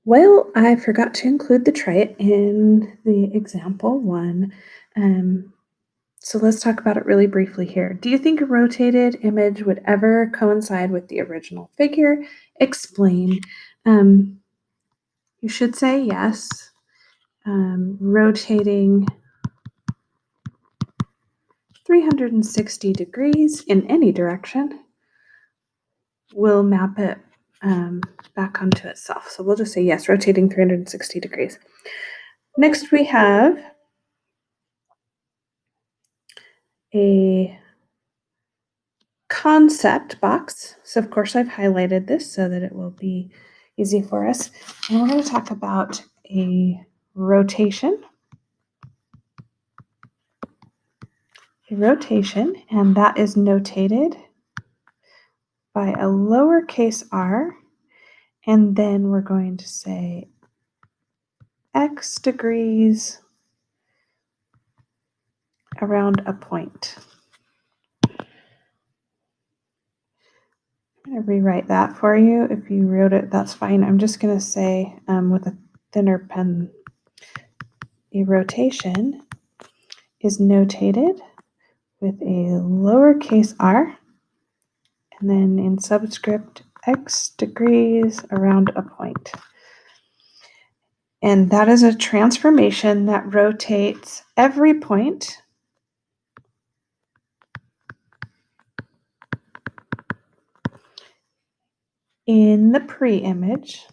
Well, I forgot to include the trait in the example one. So let's talk about it really briefly here. Do you think a rotated image would ever coincide with the original figure? Explain. Um, you should say yes. Rotating 360 degrees in any direction will map it back onto itself. So we'll just say yes, rotating 360 degrees. Next we have a concept box. So of course I've highlighted this so that it will be easy for us. And we're going to talk about a rotation. And that is notated by a lowercase r, and then we're going to say x degrees around a point. I'm going to rewrite that for you. If you wrote it, that's fine. I'm just going to say with a thinner pen, a rotation is notated with a lowercase r, and then in subscript x degrees around a point. And that is a transformation that rotates every point in the pre-image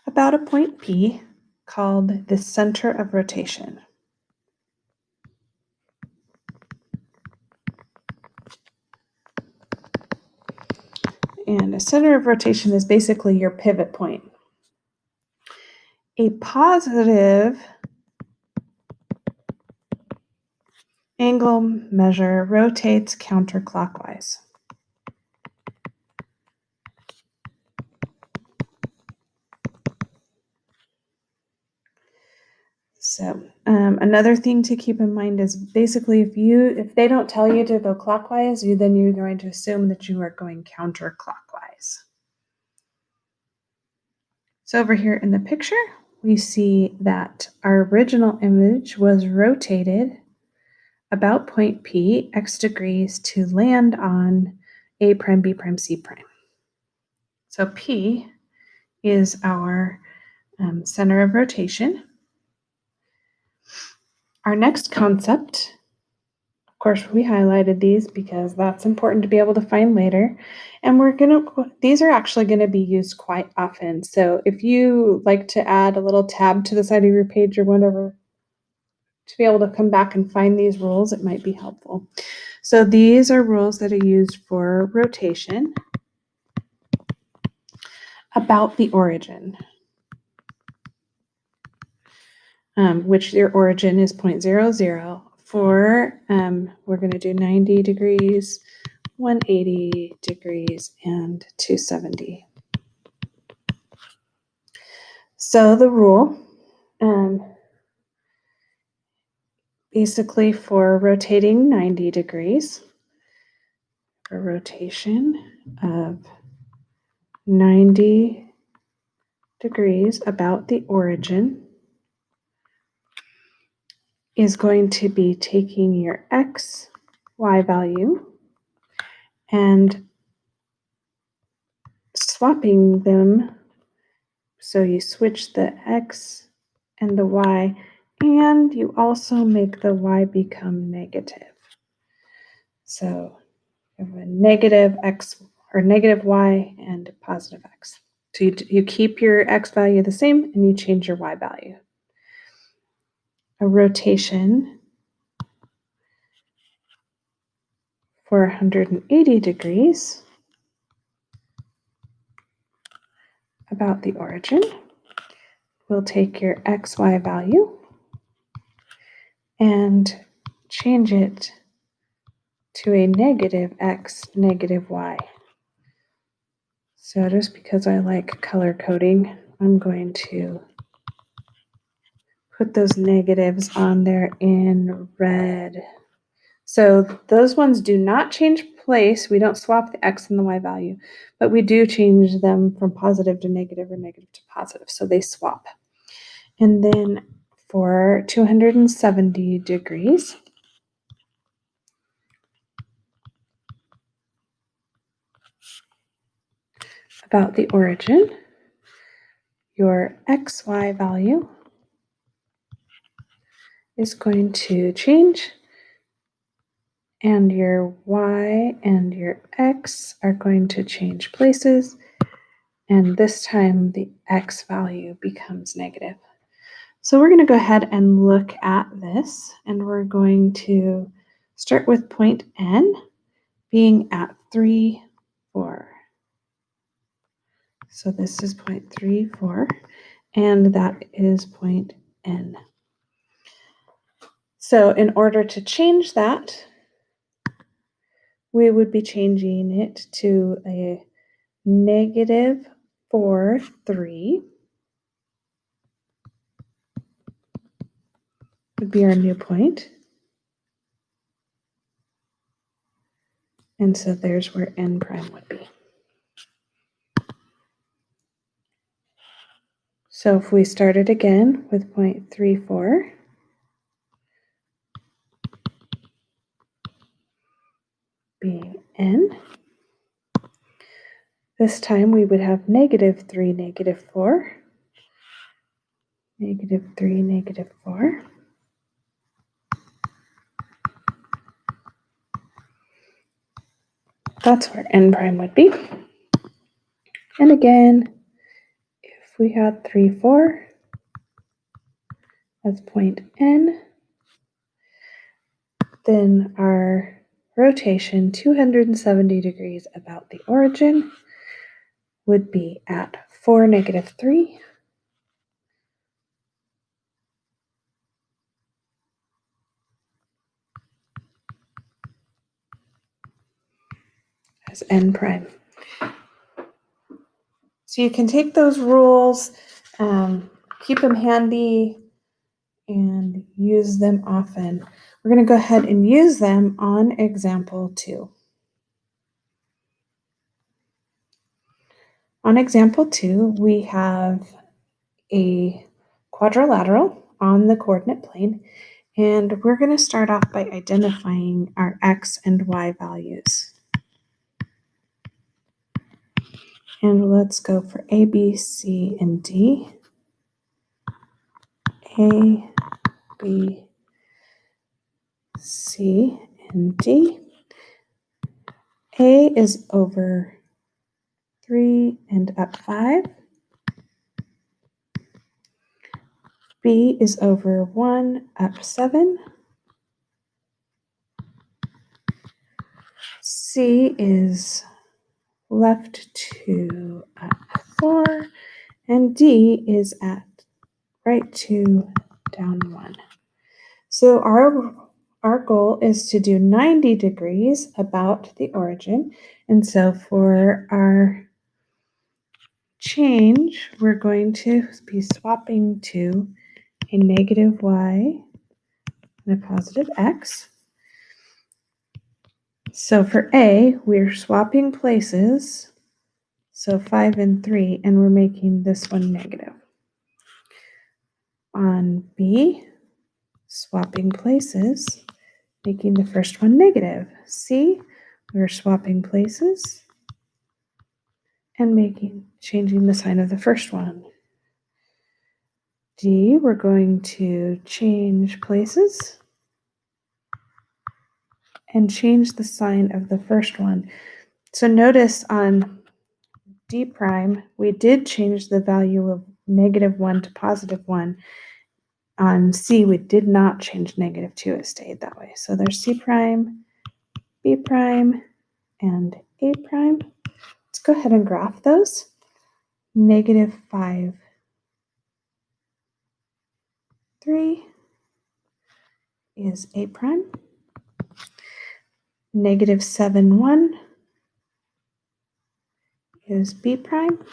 about a point P called the center of rotation. And a center of rotation is basically your pivot point. A positive angle measure rotates counterclockwise. So another thing to keep in mind is basically if they don't tell you to go clockwise, then you're going to assume that you are going counterclockwise. So over here in the picture, we see that our original image was rotated about point P, x degrees, to land on A prime, B prime, C prime. So P is our center of rotation. Our next concept, of course, we highlighted these because that's important to be able to find later. And these are actually going to be used quite often. So if you like to add a little tab to the side of your page or whatever, to be able to come back and find these rules, it might be helpful. So these are rules that are used for rotation about the origin, which your origin is 0.00. For we're going to do 90 degrees, 180 degrees, and 270. So the rule, basically for rotating 90 degrees, a rotation of 90 degrees about the origin is going to be taking your x, y value and swapping them. So you switch the x and the y, and you also make the y become negative. So you have a negative x or negative y and positive x. So you keep your x value the same and you change your y value. A rotation for 180 degrees about the origin. We'll take your xy value and change it to a negative x, negative y. So just because I like color coding, I'm going to put those negatives on there in red. So those ones do not change place. We don't swap the x and the y value, but we do change them from positive to negative or negative to positive. So they swap. And then for 270 degrees, about the origin, your xy value is going to change, and your y and your x are going to change places, and this time the x value becomes negative. So we're going to go ahead and look at this, and we're going to start with point N being at 3, 4. So this is point 3, 4, and that is point N. So in order to change that, we would be changing it to a negative 4, 3 would be our new point. And so there's where N prime would be. So if we started again with 0.34, being N, this time we would have negative 3, negative 4, negative 3, negative 4. That's where N prime would be. And again, if we had 3, 4, that's point N, then our rotation 270 degrees about the origin would be at 4, negative 3, as N prime. So you can take those rules, keep them handy, and use them often. We're going to go ahead and use them on example 2. On example 2, we have a quadrilateral on the coordinate plane, and we're going to start off by identifying our x and y values. And let's go for A, B, C, and D. A, B, C, and D. A is over 3 and up 5. B is over 1 up 7. C is left 2 up 4. And D is at right 2 down 1. So our goal is to do 90 degrees about the origin. And so for our change, we're going to be swapping to a negative y and a positive x. So for A, we're swapping places, so 5 and 3, and we're making this one negative. On B, swapping places, making the first one negative. C, we're swapping places and changing the sign of the first one. D, we're going to change places and change the sign of the first one. So notice on D prime, we did change the value of negative 1 to positive 1. On C, we did not change negative 2. It stayed that way. So there's C prime, B prime, and A prime. Let's go ahead and graph those. Negative 5, 3 is A prime. Negative 7, 1 is B prime.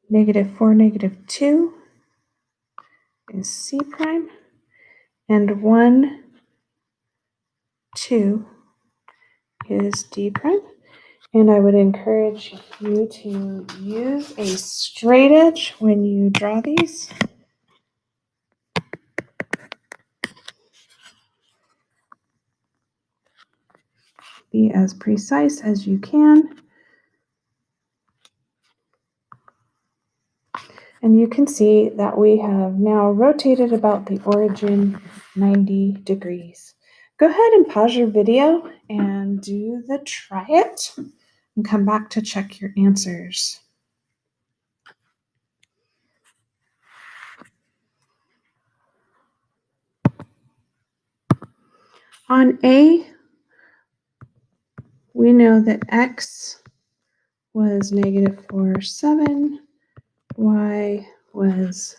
Negative 4, negative 2 is C prime. And 1, 2 is D prime. And I would encourage you to use a straight edge when you draw these. Be as precise as you can. And you can see that we have now rotated about the origin 90 degrees. Go ahead and pause your video and do the try it and come back to check your answers. On A, we know that X was -4, 7, Y was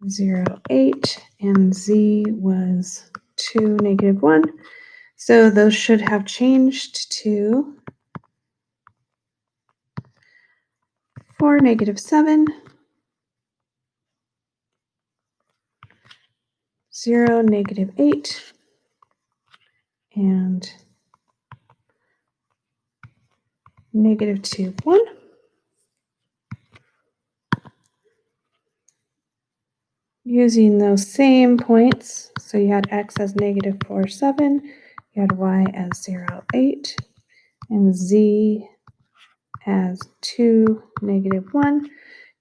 0, 8, and Z was 2, -1. So those should have changed to 4, -7, 0, -8, and -2, 1. Using those same points, so you had X as -4, 7, you had Y as 0, 8, and Z as 2, -1.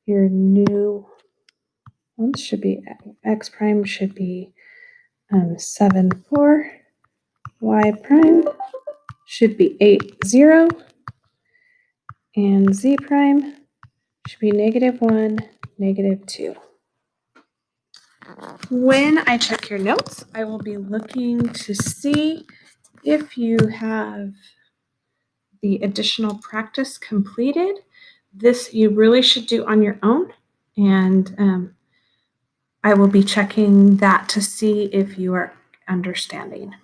Your new ones should be X prime should be 7, 4. Y prime should be 8, 0. And Z prime should be -1, -2. When I check your notes, I will be looking to see if you have the additional practice completed. This you really should do on your own, and I will be checking that to see if you are understanding.